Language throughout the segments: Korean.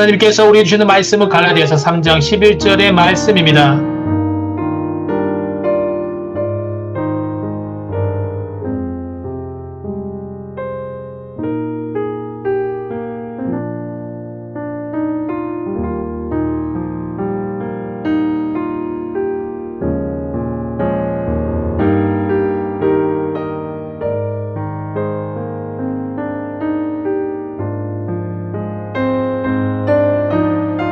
하나님께서 우리에게 주시는 말씀은 갈라디아서 3장 11절의 말씀입니다.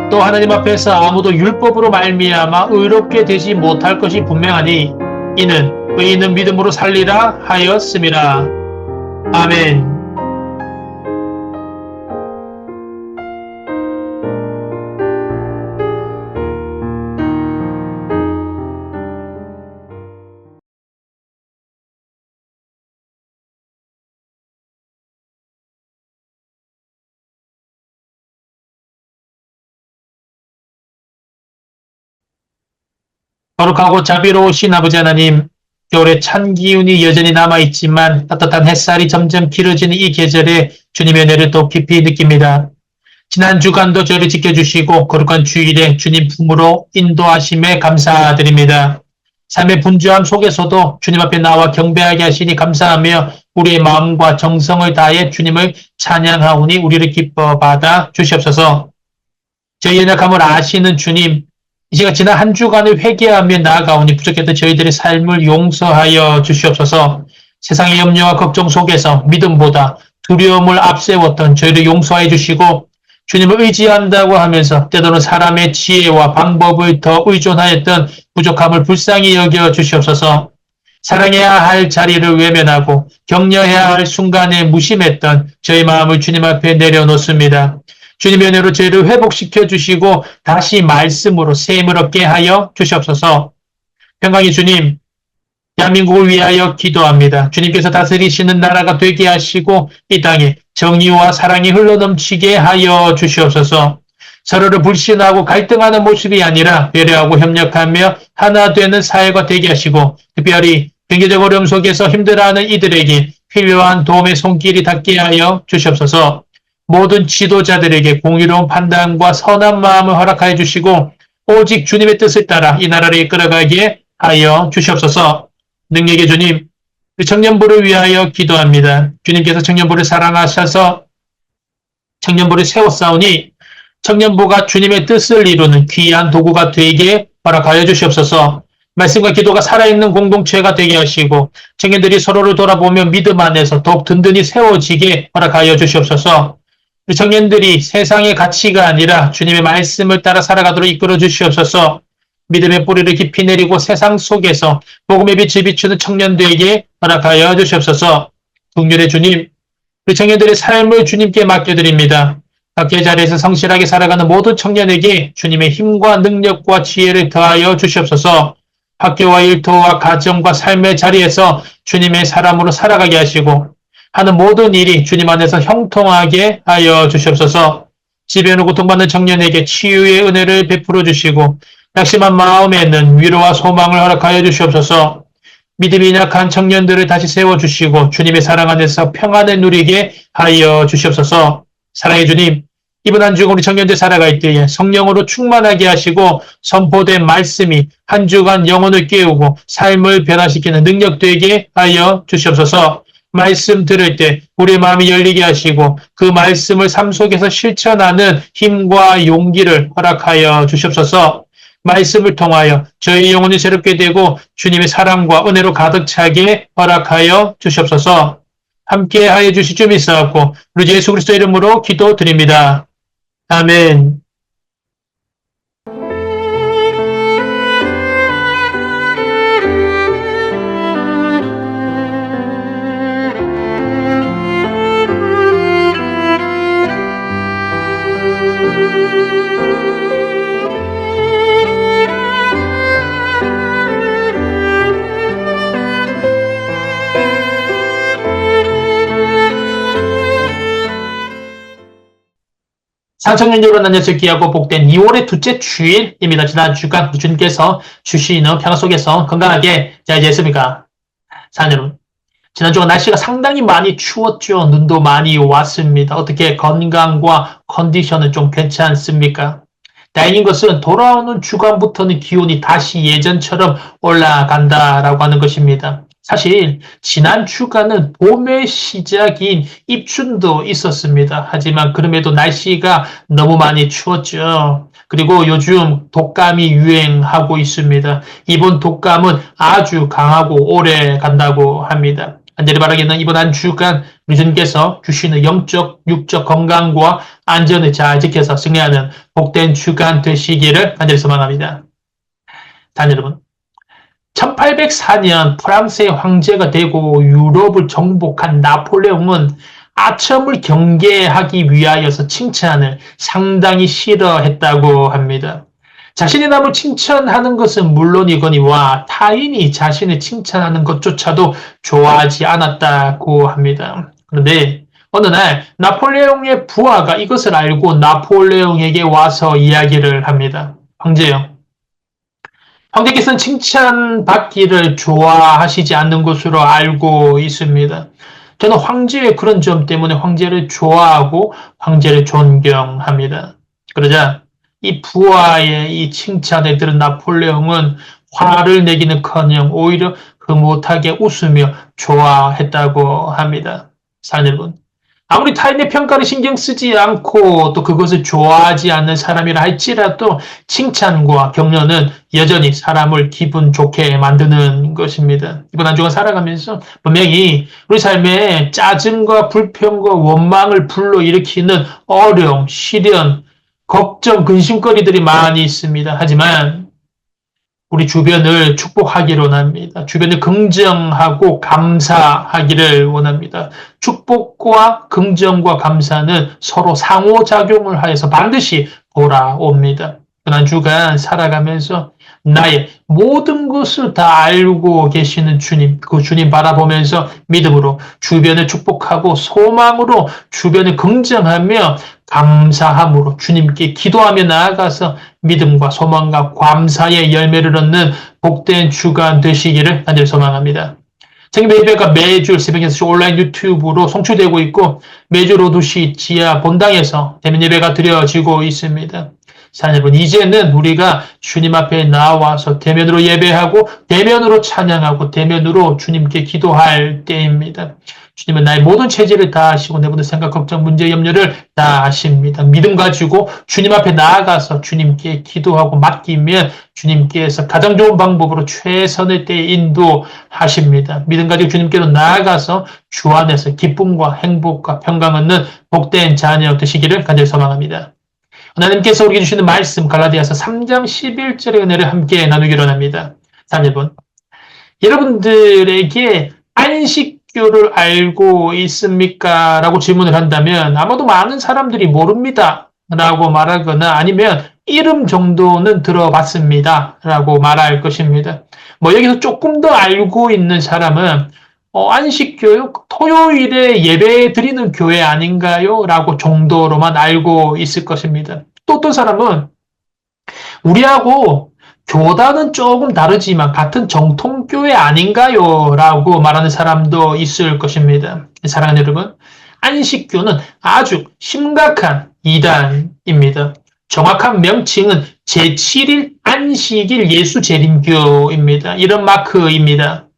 또 하나님 앞에서 아무도 율법으로 말미암아 의롭게 되지 못할 것이 분명하니 이는 의인은 믿음으로 살리라 하였음이라. 아멘. 거룩하고 자비로우신 아버지 하나님, 겨울에 찬 기운이 여전히 남아있지만 따뜻한 햇살이 점점 길어지는 이 계절에 주님의 은혜를 더 깊이 느낍니다. 지난 주간도 저를 지켜주시고 거룩한 주일에 주님 품으로 인도하심에 감사드립니다. 삶의 분주함 속에서도 주님 앞에 나와 경배하게 하시니 감사하며 우리의 마음과 정성을 다해 주님을 찬양하오니 우리를 기뻐 받아 주시옵소서. 저희 연약함을 아시는 주님, 이 시간 지난 한 주간을 회개하며 나아가오니 부족했던 저희들의 삶을 용서하여 주시옵소서. 세상의 염려와 걱정 속에서 믿음보다 두려움을 앞세웠던 저희를 용서해 주시고 주님을 의지한다고 하면서 때로는 사람의 지혜와 방법을 더 의존하였던 부족함을 불쌍히 여겨 주시옵소서. 사랑해야 할 자리를 외면하고 격려해야 할 순간에 무심했던 저희 마음을 주님 앞에 내려놓습니다. 주님의 은혜로 저희를 회복시켜 주시고 다시 말씀으로 셈을 얻게 하여 주시옵소서. 평강의 주님, 대한민국을 위하여 기도합니다. 주님께서 다스리시는 나라가 되게 하시고 이 땅에 정의와 사랑이 흘러넘치게 하여 주시옵소서. 서로를 불신하고 갈등하는 모습이 아니라 배려하고 협력하며 하나 되는 사회가 되게 하시고 특별히 경제적 어려움 속에서 힘들어하는 이들에게 필요한 도움의 손길이 닿게 하여 주시옵소서. 모든 지도자들에게 공의로운 판단과 선한 마음을 허락하여 주시고 오직 주님의 뜻을 따라 이 나라를 이끌어가게 하여 주시옵소서. 능력의 주님, 청년부를 위하여 기도합니다. 주님께서 청년부를 사랑하셔서 청년부를 세웠사오니 청년부가 주님의 뜻을 이루는 귀한 도구가 되게 허락하여 주시옵소서. 말씀과 기도가 살아있는 공동체가 되게 하시고 청년들이 서로를 돌아보며 믿음 안에서 더욱 든든히 세워지게 허락하여 주시옵소서. 청년들이 세상의 가치가 아니라 주님의 말씀을 따라 살아가도록 이끌어 주시옵소서. 믿음의 뿌리를 깊이 내리고 세상 속에서 복음의 빛을 비추는 청년들에게 허락하여 주시옵소서. 긍휼의 주님, 우리 청년들의 삶을 주님께 맡겨드립니다. 각자의 자리에서 성실하게 살아가는 모든 청년에게 주님의 힘과 능력과 지혜를 더하여 주시옵소서. 학교와 일터와 가정과 삶의 자리에서 주님의 사람으로 살아가게 하시고 하는 모든 일이 주님 안에서 형통하게 하여 주시옵소서. 지배하는 고통받는 청년에게 치유의 은혜를 베풀어 주시고 낙심한 마음에는 위로와 소망을 허락하여 주시옵소서. 믿음이 약한 청년들을 다시 세워주시고 주님의 사랑 안에서 평안을 누리게 하여 주시옵소서. 사랑의 주님, 이번 한 주간 우리 청년들 살아갈 때에 성령으로 충만하게 하시고 선포된 말씀이 한 주간 영혼을 깨우고 삶을 변화시키는 능력 되게 하여 주시옵소서. 말씀 들을 때 우리의 마음이 열리게 하시고 그 말씀을 삶 속에서 실천하는 힘과 용기를 허락하여 주시옵소서. 말씀을 통하여 저희 영혼이 새롭게 되고 주님의 사랑과 은혜로 가득 차게 허락하여 주시옵소서. 함께 하여 주시 줄 믿사옵고 우리 주 예수 그리스도 이름으로 기도드립니다. 아멘. 사청년 여러분 안녕하세요. 귀하고 복된 2월의 둘째 주일입니다. 지난 주간 주님께서 주시는 평화 속에서 건강하게 잘 지냈습니까? 사는 여러분. 지난주가 날씨가 상당히 많이 추웠죠. 눈도 많이 왔습니다. 어떻게 건강과 컨디션은 좀 괜찮습니까? 다행인 것은 돌아오는 주간부터는 기온이 다시 예전처럼 올라간다라고 하는 것입니다. 사실 지난 주간은 봄의 시작인 입춘도 있었습니다. 하지만 그럼에도 날씨가 너무 많이 추웠죠. 그리고 요즘 독감이 유행하고 있습니다. 이번 독감은 아주 강하고 오래 간다고 합니다. 간절히 바라기는 이번 한 주간 우리 주님께서 주시는 영적, 육적 건강과 안전을 잘 지켜서 승리하는 복된 주간 되시기를 간절히 소망합니다. 단 여러분, 1804년 프랑스의 황제가 되고 유럽을 정복한 나폴레옹은 아첨을 경계하기 위하여서 칭찬을 상당히 싫어했다고 합니다. 자신의 남을 칭찬하는 것은 물론이거니와 타인이 자신을 칭찬하는 것조차도 좋아하지 않았다고 합니다. 그런데 어느 날 나폴레옹의 부하가 이것을 알고 나폴레옹에게 와서 이야기를 합니다. 황제요. 황제께서는 칭찬받기를 좋아하시지 않는 것으로 알고 있습니다. 저는 황제의 그런 점 때문에 황제를 좋아하고 황제를 존경합니다. 그러자 이 부하의 이 칭찬에 들은 나폴레옹은 화를 내기는커녕 오히려 흐뭇하게 웃으며 좋아했다고 합니다. 사랑 여러분, 아무리 타인의 평가를 신경 쓰지 않고 또 그것을 좋아하지 않는 사람이라 할지라도 칭찬과 격려는 여전히 사람을 기분 좋게 만드는 것입니다. 이번 한 주간 살아가면서 분명히 우리 삶에 짜증과 불평과 원망을 불러일으키는 어려움, 시련, 걱정, 근심거리들이 많이 있습니다. 하지만 우리 주변을 축복하기를 원합니다. 주변을 긍정하고 감사하기를 원합니다. 축복과 긍정과 감사는 서로 상호작용을 하여서 반드시 돌아옵니다. 지난 주간 살아가면서 나의 모든 것을 다 알고 계시는 주님, 그 주님 바라보면서 믿음으로 주변을 축복하고 소망으로 주변을 긍정하며 감사함으로 주님께 기도하며 나아가서 믿음과 소망과 감사의 열매를 얻는 복된 주간 되시기를 간절히 소망합니다. 생명 예배가 매주 새벽 6시 온라인 유튜브로 송출되고 있고 매주 로드시 지하 본당에서 대면 예배가 드려지고 있습니다. 사랑 여러분, 이제는 우리가 주님 앞에 나와서 대면으로 예배하고 대면으로 찬양하고 대면으로 주님께 기도할 때입니다. 주님은 나의 모든 체질을 다 아시고 내 모든 생각, 걱정, 문제, 염려를 다 아십니다. 믿음 가지고 주님 앞에 나아가서 주님께 기도하고 맡기면 주님께서 가장 좋은 방법으로 최선의 때에 인도하십니다. 믿음 가지고 주님께로 나아가서 주 안에서 기쁨과 행복과 평강 얻는 복된 자녀 되시기를 간절히 소망합니다. 하나님께서 우리에게 주시는 말씀 갈라디아서 3장 11절의 은혜를 함께 나누기로 합니다. 3번 여러분들에게 안식교를 알고 있습니까? 라고 질문을 한다면 아마도 많은 사람들이 모릅니다. 라고 말하거나 아니면 이름 정도는 들어봤습니다. 라고 말할 것입니다. 여기서 조금 더 알고 있는 사람은 안식교요? 토요일에 예배 드리는 교회 아닌가요? 라고 정도로만 알고 있을 것입니다. 또 어떤 사람은 우리하고 교단은 조금 다르지만 같은 정통교회 아닌가요? 라고 말하는 사람도 있을 것입니다. 사랑하는 여러분, 안식교는 아주 심각한 이단입니다. 정확한 명칭은 제7일 안식일 예수재림교입니다. 이런 마크입니다.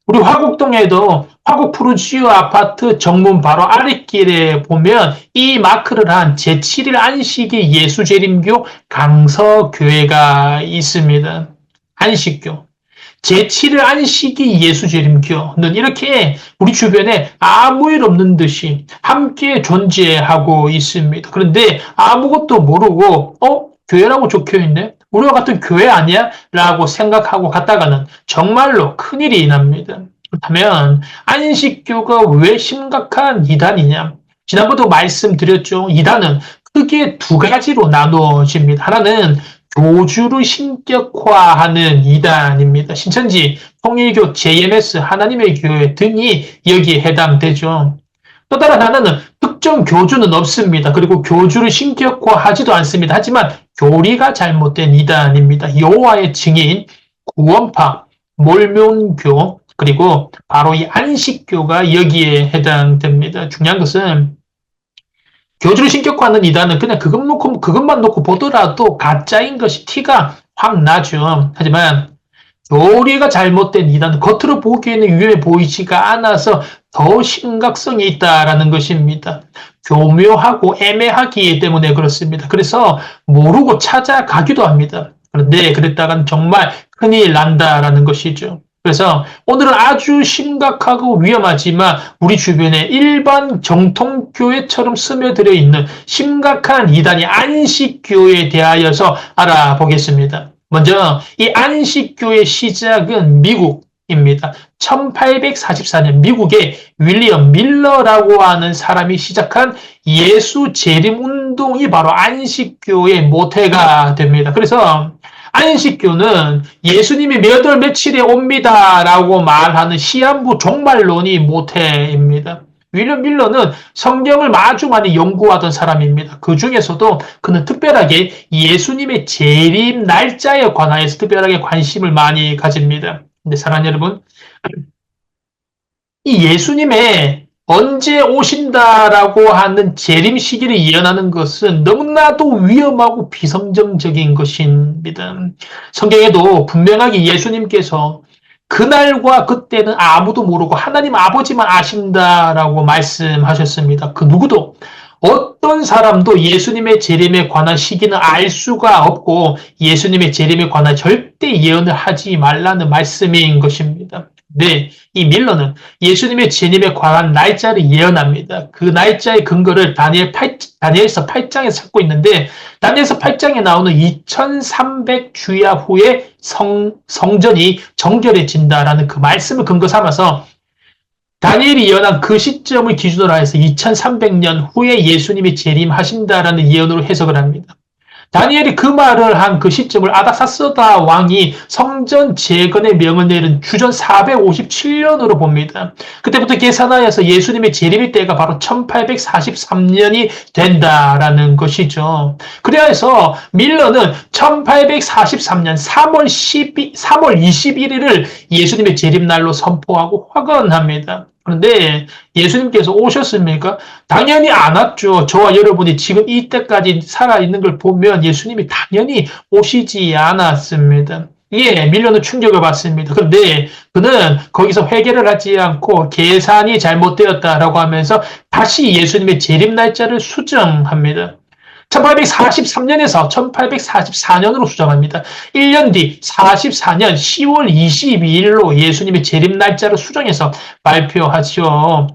우리 화곡동에도 화곡 푸르지오 아파트 정문 바로 아랫길에 보면 이 마크를 한 제7일 안식일 예수재림교 강서교회가 있습니다. 안식교. 제7일 안식일 예수재림교는 이렇게 우리 주변에 아무 일 없는 듯이 함께 존재하고 있습니다. 그런데 아무것도 모르고 교회라고 적혀있네? 우리와 같은 교회 아니야? 라고 생각하고 갔다가는 정말로 큰일이 납니다. 그렇다면 안식교가 왜 심각한 이단이냐? 지난번에도 말씀드렸죠. 이단은 크게 두 가지로 나누어집니다. 하나는 교주를 신격화하는 이단입니다. 신천지, 통일교, JMS, 하나님의 교회 등이 여기에 해당되죠. 또 다른 하나는 특정 교주는 없습니다. 그리고 교주를 신격화하지도 않습니다. 하지만 교리가 잘못된 이단입니다. 여호와의 증인, 구원파, 몰몬교, 그리고 바로 이 안식교가 여기에 해당됩니다. 중요한 것은 교주를 신격화하는 이단은 그냥 그것만 놓고 보더라도 가짜인 것이 티가 확 나죠. 하지만 교리가 잘못된 이단은 겉으로 보기에는 유해 보이지가 않아서 더 심각성이 있다라는 것입니다. 교묘하고 애매하기 때문에 그렇습니다. 그래서 모르고 찾아가기도 합니다. 그런데 그랬다간 정말 큰일 난다라는 것이죠. 그래서 오늘은 아주 심각하고 위험하지만 우리 주변에 일반 정통교회처럼 스며들어 있는 심각한 이단이 안식교에 대하여서 알아보겠습니다. 먼저 이 안식교의 시작은 미국입니다. 1844년 미국의 윌리엄 밀러라고 하는 사람이 시작한 예수 재림 운동이 바로 안식교의 모태가 됩니다. 그래서 안식교는 예수님이 몇 월 며칠에 옵니다라고 말하는 시한부 종말론이 모태입니다. 윌리엄 밀러는 성경을 아주 많이 연구하던 사람입니다. 그 중에서도 그는 특별하게 예수님의 재림 날짜에 관하여서 특별하게 관심을 많이 가집니다. 근데 사랑하는 여러분, 이 예수님의 언제 오신다라고 하는 재림 시기를 예언하는 것은 너무나도 위험하고 비성경적인 것입니다. 성경에도 분명하게 예수님께서 그날과 그때는 아무도 모르고 하나님 아버지만 아신다라고 말씀하셨습니다. 그 누구도 어떤 사람도 예수님의 재림에 관한 시기는 알 수가 없고 예수님의 재림에 관한 절대 예언을 하지 말라는 말씀인 것입니다. 네, 이 밀러는 예수님의 재림에 관한 날짜를 예언합니다. 그 날짜의 근거를 다니엘서 8장에 찾고 있는데 다니엘서 8장에 나오는 2300 주야 후에 성전이 정결해진다라는 그 말씀을 근거 삼아서 다니엘이 예언한 그 시점을 기준으로 해서 2300년 후에 예수님이 재림하신다라는 예언으로 해석을 합니다. 다니엘이 그 말을 한 그 시점을 아닥사스다 왕이 성전 재건의 명을 내린 주전 457년으로 봅니다. 그때부터 계산하여서 예수님의 재림의 때가 바로 1843년이 된다라는 것이죠. 그래서 밀러는 1843년 3월 21일을 예수님의 재림날로 선포하고 확언합니다. 그런데 예수님께서 오셨습니까? 당연히 안 왔죠. 저와 여러분이 지금 이때까지 살아있는 걸 보면 예수님이 당연히 오시지 않았습니다. 예, 밀려는 충격을 받습니다. 그런데 그는 거기서 회개를 하지 않고 계산이 잘못되었다라고 하면서 다시 예수님의 재림 날짜를 수정합니다. 1843년에서 1844년으로 수정합니다. 1년 뒤 44년 10월 22일로 예수님의 재림 날짜를 수정해서 발표하죠.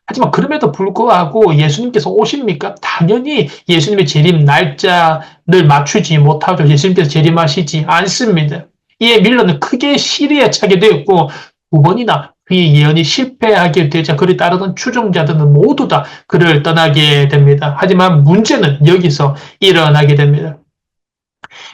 하지만 그럼에도 불구하고 예수님께서 오십니까? 당연히 예수님의 재림 날짜를 맞추지 못하죠. 예수님께서 재림하시지 않습니다. 이에 밀러는 크게 시리에 차게 되었고 9번이나 그의 예언이 실패하게 되자 그를 따르던 추종자들은 모두 다 그를 떠나게 됩니다. 하지만 문제는 여기서 일어나게 됩니다.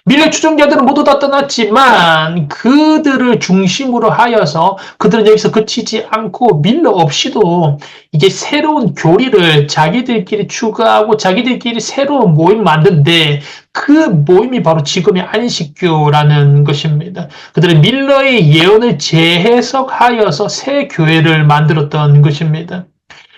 밀러 추종자들은 모두 다 떠났지만 그들을 중심으로 하여서 그들은 여기서 그치지 않고 밀러 없이도 이게 새로운 교리를 자기들끼리 추가하고 자기들끼리 새로운 모임을 만드는데 그 모임이 바로 지금의 안식교라는 것입니다. 그들은 밀러의 예언을 재해석하여서 새 교회를 만들었던 것입니다.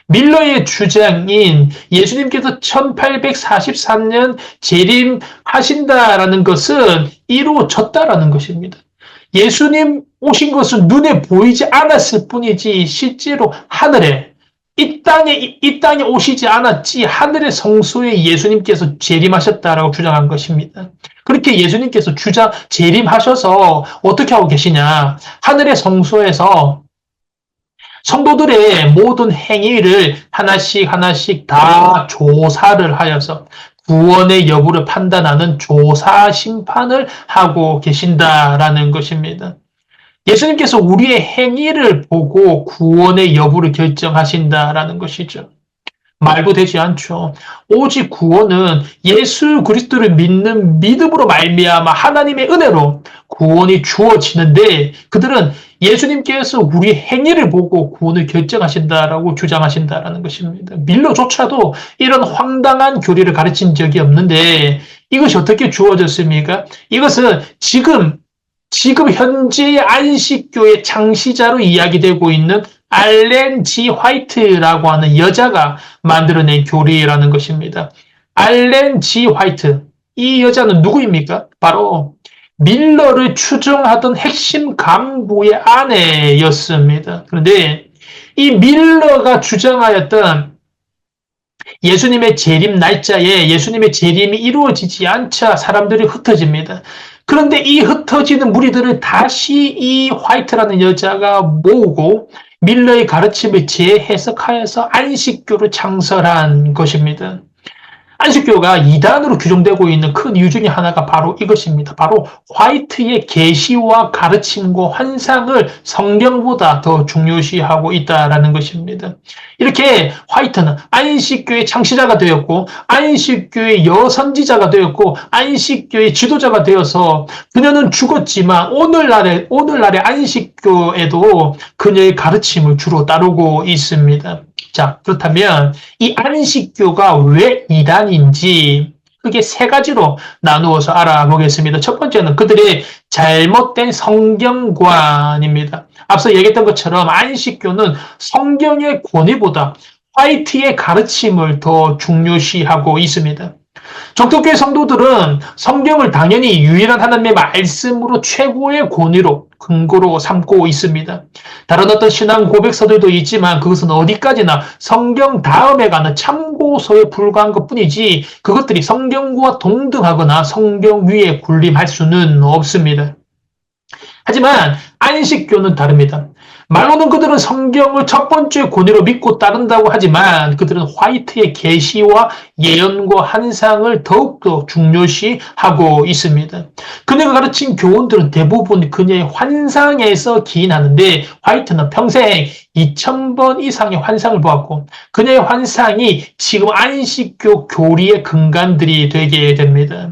밀러의 주장인 예수님께서 1843년 재림하신다라는 것은 이루어졌다라는 것입니다. 예수님 오신 것은 눈에 보이지 않았을 뿐이지 실제로 하늘에 이 땅에 오시지 않았지 하늘의 성소에 예수님께서 재림하셨다라고 주장한 것입니다. 그렇게 예수님께서 재림하셔서 어떻게 하고 계시냐? 하늘의 성소에서 성도들의 모든 행위를 하나씩 다 조사를 하여서 구원의 여부를 판단하는 조사 심판을 하고 계신다라는 것입니다. 예수님께서 우리의 행위를 보고 구원의 여부를 결정하신다라는 것이죠. 말도 되지 않죠. 오직 구원은 예수 그리스도를 믿는 믿음으로 말미암아 하나님의 은혜로 구원이 주어지는데 그들은 예수님께서 우리 행위를 보고 구원을 결정하신다라고 주장하신다라는 것입니다. 밀러조차도 이런 황당한 교리를 가르친 적이 없는데 이것이 어떻게 주어졌습니까? 이것은 지금 지금 현재의 안식교의 창시자로 이야기되고 있는 알렌 G. 화이트라고 하는 여자가 만들어낸 교리라는 것입니다. 알렌 G. 화이트. 이 여자는 누구입니까? 바로 밀러를 추종하던 핵심 간부의 아내였습니다. 그런데 이 밀러가 주장하였던 예수님의 재림 날짜에 예수님의 재림이 이루어지지 않자 사람들이 흩어집니다. 그런데 이 흩어지는 무리들을 다시 이 화이트라는 여자가 모으고 밀러의 가르침을 재해석하여서 안식교를 창설한 것입니다. 안식교가 이단으로 규정되고 있는 큰 이유 중에 하나가 바로 이것입니다. 바로 화이트의 계시와 가르침과 환상을 성경보다 더 중요시하고 있다는 것입니다. 이렇게 화이트는 안식교의 창시자가 되었고 안식교의 여선지자가 되었고 안식교의 지도자가 되어서 그녀는 죽었지만 오늘날의 안식교에도 그녀의 가르침을 주로 따르고 있습니다. 자, 그렇다면 이 안식교가 왜 이단인지 크게 세 가지로 나누어서 알아보겠습니다. 첫 번째는 그들의 잘못된 성경관입니다. 앞서 얘기했던 것처럼 안식교는 성경의 권위보다 화이트의 가르침을 더 중요시하고 있습니다. 정통교회 성도들은 성경을 당연히 유일한 하나님의 말씀으로 최고의 권위로 근거로 삼고 있습니다. 다른 어떤 신앙 고백서들도 있지만 그것은 어디까지나 성경 다음에 가는 참고서에 불과한 것뿐이지 그것들이 성경과 동등하거나 성경 위에 군림할 수는 없습니다. 하지만 안식교는 다릅니다. 말로는 그들은 성경을 첫 번째 권위로 믿고 따른다고 하지만 그들은 화이트의 계시와 예언과 환상을 더욱더 중요시하고 있습니다. 그녀가 가르친 교훈들은 대부분 그녀의 환상에서 기인하는데 화이트는 평생 2000번 이상의 환상을 보았고 그녀의 환상이 지금 안식교 교리의 근간들이 되게 됩니다.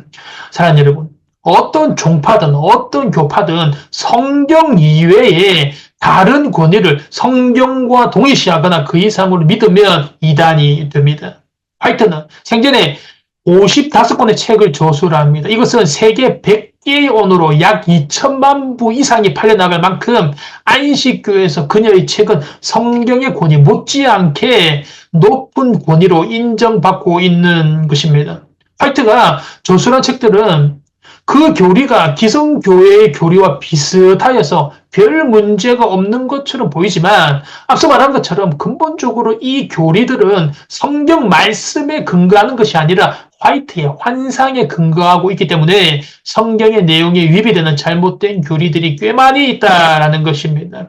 사랑하는 여러분, 어떤 종파든 어떤 교파든 성경 이외에 다른 권위를 성경과 동일시하거나 그 이상으로 믿으면 이단이 됩니다. 화이트는 생전에 55권의 책을 저술을 합니다. 이것은 세계 100개의 언어로 약 2천만 부 이상이 팔려나갈 만큼 안식교에서 그녀의 책은 성경의 권위 못지않게 높은 권위로 인정받고 있는 것입니다. 화이트가 저술한 책들은 그 교리가 기성교회의 교리와 비슷하여서 별 문제가 없는 것처럼 보이지만 앞서 말한 것처럼 근본적으로 이 교리들은 성경 말씀에 근거하는 것이 아니라 화이트의 환상에 근거하고 있기 때문에 성경의 내용에 위배되는 잘못된 교리들이 꽤 많이 있다는 것입니다.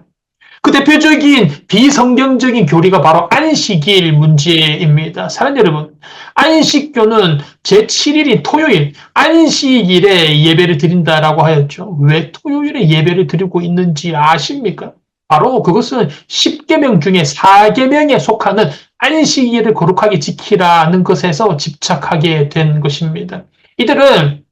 그 대표적인 비성경적인 교리가 바로 안식일 문제입니다. 사랑하는 여러분, 안식교는 제7일인 토요일, 안식일에 예배를 드린다라고 하였죠. 왜 토요일에 예배를 드리고 있는지 아십니까? 바로 그것은 10계명 중에 4계명에 속하는 안식일을 거룩하게 지키라는 것에서 집착하게 된 것입니다. 이들은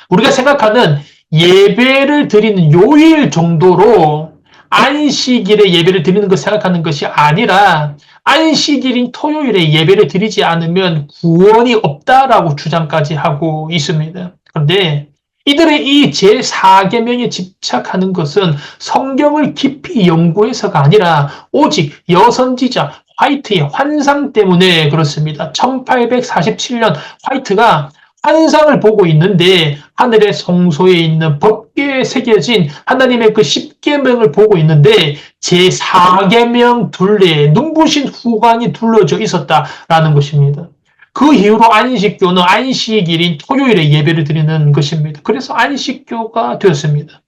우리가 생각하는 예배를 드리는 요일 정도로 안식일에 예배를 드리는 것 생각하는 것이 아니라 안식일인 토요일에 예배를 드리지 않으면 구원이 없다라고 주장까지 하고 있습니다. 그런데 이들의 이 제4계명에 집착하는 것은 성경을 깊이 연구해서가 아니라 오직 여선지자 화이트의 환상 때문에 그렇습니다. 1847년 화이트가 환상을 보고 있는데 하늘의 성소에 있는 법궤에 새겨진 하나님의 그 10계명을 보고 있는데 제4계명 둘레에 눈부신 후광이 둘러져 있었다라는 것입니다. 그 이후로 안식교는 안식일인 토요일에 예배를 드리는 것입니다. 그래서 안식교가 되었습니다.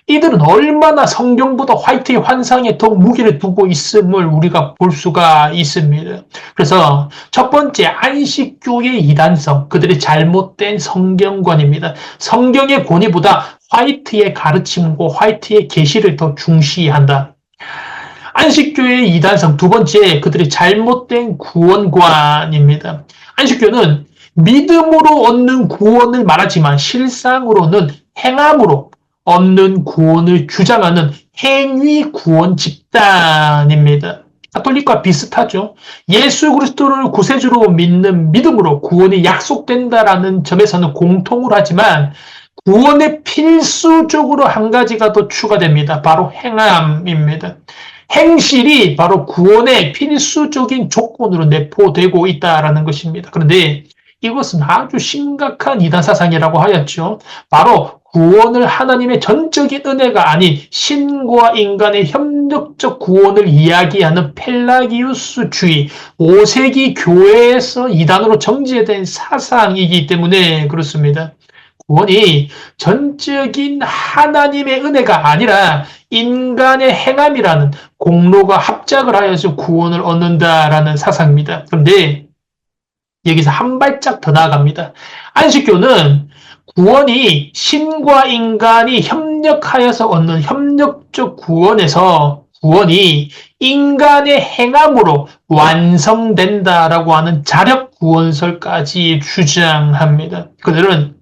이들은 얼마나 성경보다 화이트의 환상에 더 무게를 두고 있음을 우리가 볼 수가 있습니다. 그래서 첫 번째 안식교의 이단성, 그들의 잘못된 성경관입니다. 성경의 권위보다 화이트의 가르침과 화이트의 계시를 더 중시한다. 안식교의 이단성 두 번째, 그들의 잘못된 구원관입니다. 안식교는 믿음으로 얻는 구원을 말하지만 실상으로는 행함으로 얻는 구원을 주장하는 행위 구원 집단입니다. 가톨릭과 비슷하죠. 예수 그리스도를 구세주로 믿는 믿음으로 구원이 약속된다라는 점에서는 공통을 하지만 구원에 필수적으로 한 가지가 더 추가됩니다. 바로 행함입니다. 행실이 바로 구원의 필수적인 조건으로 내포되고 있다는 것입니다. 그런데 이것은 아주 심각한 이단 사상이라고 하였죠. 바로 구원을 하나님의 전적인 은혜가 아닌 신과 인간의 협력적 구원을 이야기하는 펠라기우스주의, 5세기 교회에서 이단으로 정제된 사상이기 때문에 그렇습니다. 구원이 전적인 하나님의 은혜가 아니라 인간의 행함이라는 공로가 합작을 하여서 구원을 얻는다라는 사상입니다. 그런데 여기서 한 발짝 더 나아갑니다. 안식교는 구원이 신과 인간이 협력하여서 얻는 협력적 구원에서 구원이 인간의 행함으로 완성된다라고 하는 자력 구원설까지 주장합니다. 그들은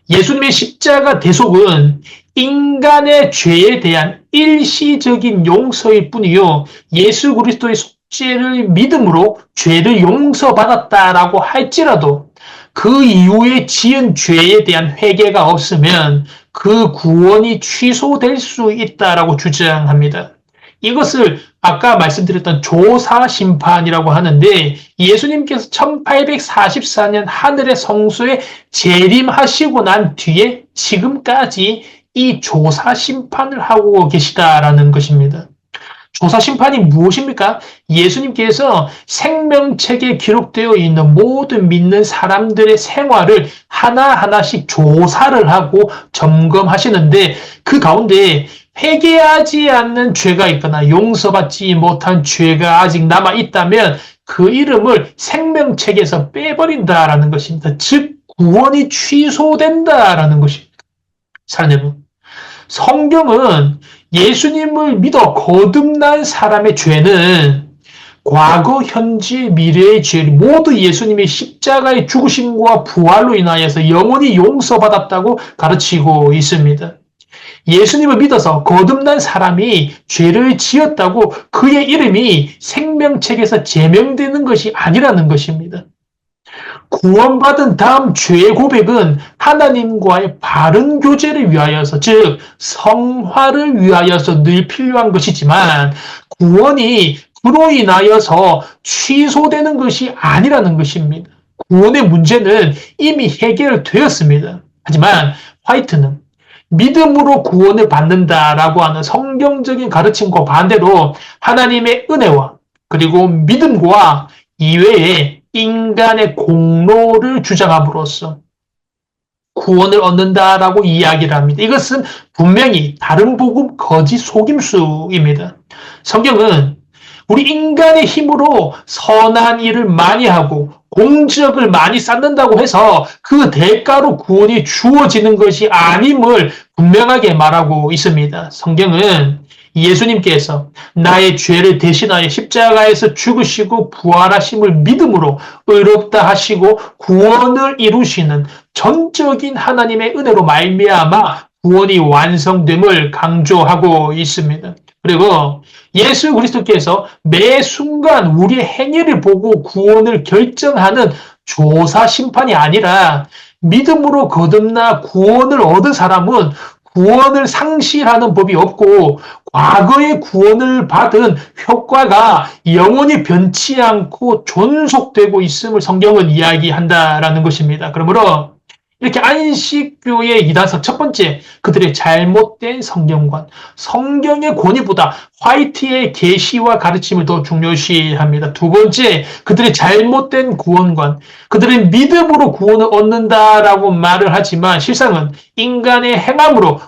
예수님의 십자가 대속은 인간의 죄에 대한 일시적인 용서일 뿐이요, 예수 그리스도의 속죄를 믿음으로 죄를 용서받았다라고 할지라도 그 이후에 지은 죄에 대한 회개가 없으면 그 구원이 취소될 수 있다라고 주장합니다. 이것을 아까 말씀드렸던 조사 심판이라고 하는데, 예수님께서 1844년 하늘의 성소에 재림하시고 난 뒤에 지금까지 이 조사 심판을 하고 계시다라는 것입니다. 조사 심판이 무엇입니까? 예수님께서 생명책에 기록되어 있는 모든 믿는 사람들의 생활을 하나하나씩 조사를 하고 점검하시는데, 그 가운데 회개하지 않는 죄가 있거나 용서받지 못한 죄가 아직 남아 있다면 그 이름을 생명책에서 빼버린다라는 것입니다. 즉 구원이 취소된다라는 것입니다. 사랑하는 여러분, 성경은 예수님을 믿어 거듭난 사람의 죄는 과거, 현재, 미래의 죄를 모두 예수님의 십자가의 죽으심과 부활로 인하여서 영원히 용서받았다고 가르치고 있습니다. 예수님을 믿어서 거듭난 사람이 죄를 지었다고 그의 이름이 생명책에서 제명되는 것이 아니라는 것입니다. 구원받은 다음 죄의 고백은 하나님과의 바른 교제를 위하여서, 즉 성화를 위하여서 늘 필요한 것이지만 구원이 그로 인하여서 취소되는 것이 아니라는 것입니다. 구원의 문제는 이미 해결되었습니다. 하지만 화이트는 믿음으로 구원을 받는다라고 하는 성경적인 가르침과 반대로 하나님의 은혜와 그리고 믿음과 이외에 인간의 공로를 주장함으로써 구원을 얻는다라고 이야기를 합니다. 이것은 분명히 다른 복음 거짓 속임수입니다. 성경은 우리 인간의 힘으로 선한 일을 많이 하고 공적을 많이 쌓는다고 해서 그 대가로 구원이 주어지는 것이 아님을 분명하게 말하고 있습니다. 성경은 예수님께서 나의 죄를 대신하여 십자가에서 죽으시고 부활하심을 믿음으로 의롭다 하시고 구원을 이루시는 전적인 하나님의 은혜로 말미암아 구원이 완성됨을 강조하고 있습니다. 그리고 예수 그리스도께서 매 순간 우리의 행위를 보고 구원을 결정하는 조사 심판이 아니라 믿음으로 거듭나 구원을 얻은 사람은 구원을 상실하는 법이 없고 과거의 구원을 받은 효과가 영원히 변치 않고 존속되고 있음을 성경은 이야기한다라는 것입니다. 그러므로 이렇게 안식교의 이단석 첫 번째, 그들의 잘못된 성경관, 성경의 권위보다 화이트의 계시와 가르침을 더 중요시합니다. 두 번째, 그들의 잘못된 구원관, 그들은 믿음으로 구원을 얻는다라고 말을 하지만 실상은 인간의 행함으로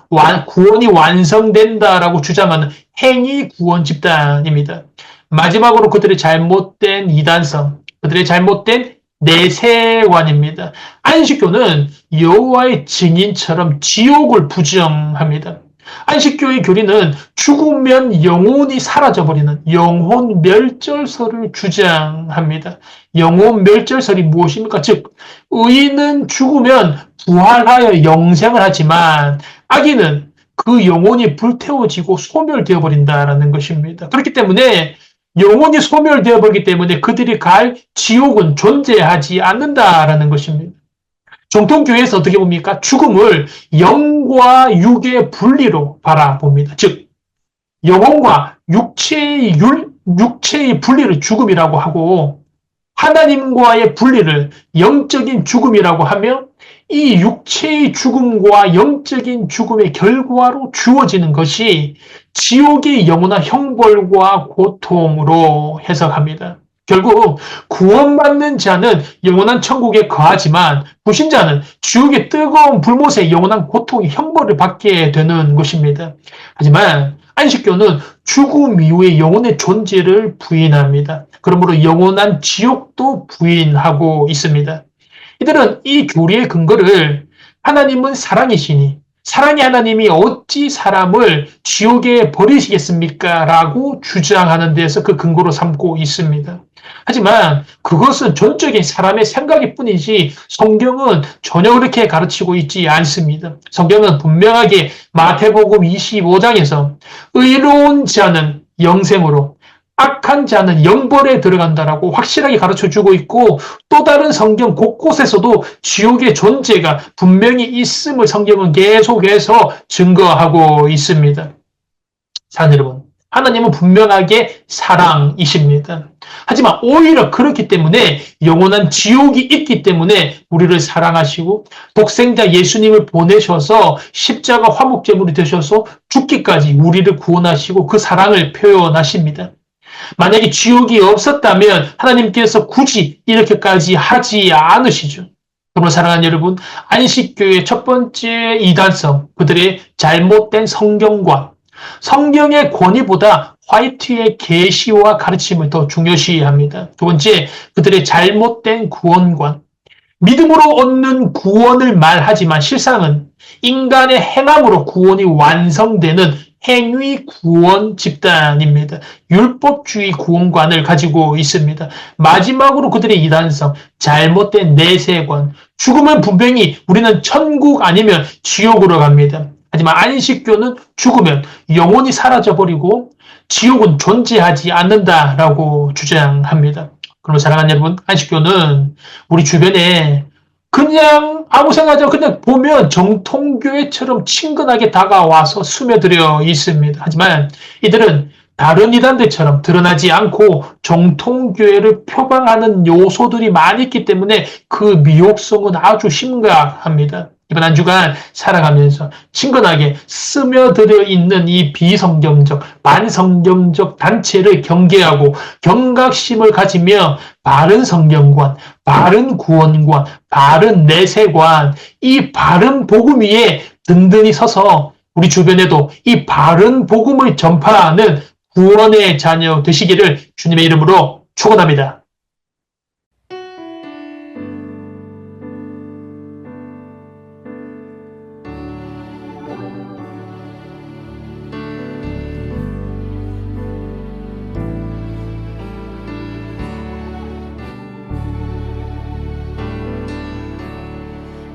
구원이 완성된다라고 주장하는 행위 구원 집단입니다. 마지막으로 그들의 잘못된 이단성, 그들의 잘못된 내세관입니다. 안식교는 여호와의 증인처럼 지옥을 부정합니다. 안식교의 교리는 죽으면 영혼이 사라져버리는 영혼 멸절설을 주장합니다. 영혼 멸절설이 무엇입니까? 즉 의인은 죽으면 부활하여 영생을 하지만 악인은 그 영혼이 불태워지고 소멸되어 버린다는 것입니다. 그렇기 때문에 영혼이 소멸되어 버리기 때문에 그들이 갈 지옥은 존재하지 않는다라는 것입니다. 정통교회에서 어떻게 봅니까? 죽음을 영과 육의 분리로 바라봅니다. 즉 영혼과 육체의 분리를 죽음이라고 하고 하나님과의 분리를 영적인 죽음이라고 하며 이 육체의 죽음과 영적인 죽음의 결과로 주어지는 것이 지옥의 영원한 형벌과 고통으로 해석합니다. 결국 구원받는 자는 영원한 천국에 거하지만 불신자는 지옥의 뜨거운 불못에 영원한 고통의 형벌을 받게 되는 것입니다. 하지만 안식교는 죽음 이후의 영혼의 존재를 부인합니다. 그러므로 영원한 지옥도 부인하고 있습니다. 이들은 이 교리의 근거를 하나님은 사랑이시니 사랑의 하나님이 어찌 사람을 지옥에 버리시겠습니까? 라고 주장하는 데서 그 근거로 삼고 있습니다. 하지만 그것은 전적인 사람의 생각일 뿐이지 성경은 전혀 그렇게 가르치고 있지 않습니다. 성경은 분명하게 마태복음 25장에서 의로운 자는 영생으로 악한 자는 영벌에 들어간다라고 확실하게 가르쳐주고 있고 또 다른 성경 곳곳에서도 지옥의 존재가 분명히 있음을 성경은 계속해서 증거하고 있습니다. 자, 여러분, 하나님은 분명하게 사랑이십니다. 하지만 오히려 그렇기 때문에 영원한 지옥이 있기 때문에 우리를 사랑하시고 독생자 예수님을 보내셔서 십자가 화목제물이 되셔서 죽기까지 우리를 구원하시고 그 사랑을 표현하십니다. 만약에 지옥이 없었다면 하나님께서 굳이 이렇게까지 하지 않으시죠. 그러므로 사랑하는 여러분, 안식교의 첫 번째 이단성, 그들의 잘못된 성경과 성경의 권위보다 화이트의 계시와 가르침을 더 중요시합니다. 두 번째, 그들의 잘못된 구원관. 믿음으로 얻는 구원을 말하지만 실상은 인간의 행함으로 구원이 완성되는 행위 구원 집단입니다. 율법주의 구원관을 가지고 있습니다. 마지막으로 그들의 이단성, 잘못된 내세관. 죽으면 분명히 우리는 천국 아니면 지옥으로 갑니다. 하지만 안식교는 죽으면 영혼이 사라져버리고 지옥은 존재하지 않는다라고 주장합니다. 그럼 사랑하는 여러분, 안식교는 우리 주변에 그냥 아무 생각하지 않고 그냥 보면 정통교회처럼 친근하게 다가와서 스며들어 있습니다. 하지만 이들은 다른 이단들처럼 드러나지 않고 정통교회를 표방하는 요소들이 많이 있기 때문에 그 미혹성은 아주 심각합니다. 이번 한 주간 살아가면서 친근하게 스며들어 있는 이 비성경적, 반성경적 단체를 경계하고 경각심을 가지며 바른 성경관, 바른 구원관, 바른 내세관, 이 바른 복음 위에 든든히 서서 우리 주변에도 이 바른 복음을 전파하는 구원의 자녀 되시기를 주님의 이름으로 축원합니다.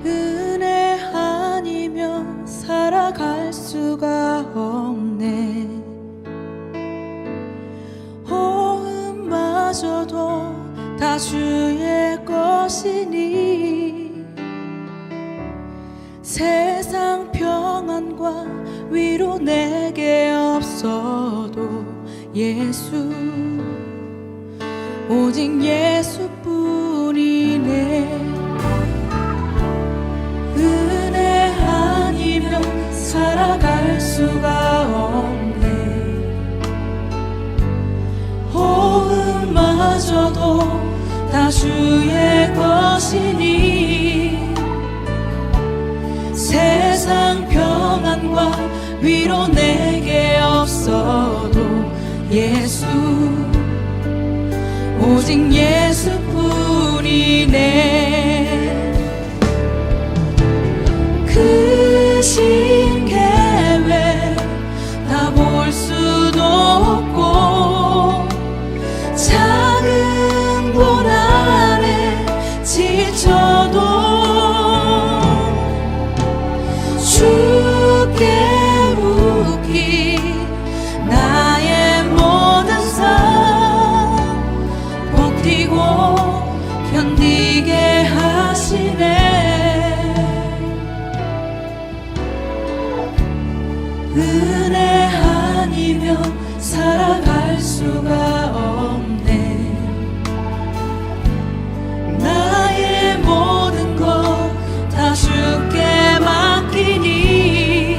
은혜 아니면 살아갈 수가 없네. 호흡마저도 다 주의 것이니 세상 평안과 위로 내게 없어도 예수, 오직 예수뿐이네. 은혜 아니면 살아갈 수가 없네. 호흡마저도 다 주의 것이니 세상 평안과 위로 내게 없어도 예수, 오직 예수뿐이네. 크신 계획 다 볼 수도 없고 작은 고난에 지쳐도 주께 묻기 나의 모든 삶 버티고 견디게 은혜 아니면 살아갈 수가 없네. 나의 모든 것 다 주께 맡기니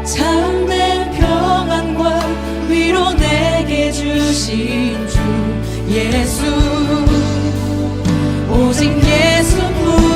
참된 평안과 위로 내게 주신 주 예수, 오직 예수뿐이네.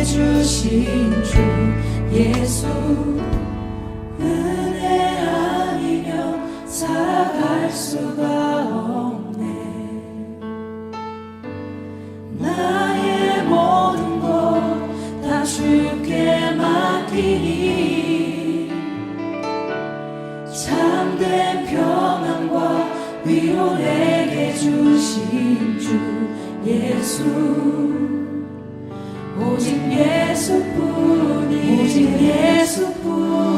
주신 주 예수, 은혜 아니면 살아갈 수가 없네. 나의 모든 것 다 주께 맡기니 참된 평안과 위로 내게 주신 주 예수, 오직 예수뿐이, 오직 예수뿐.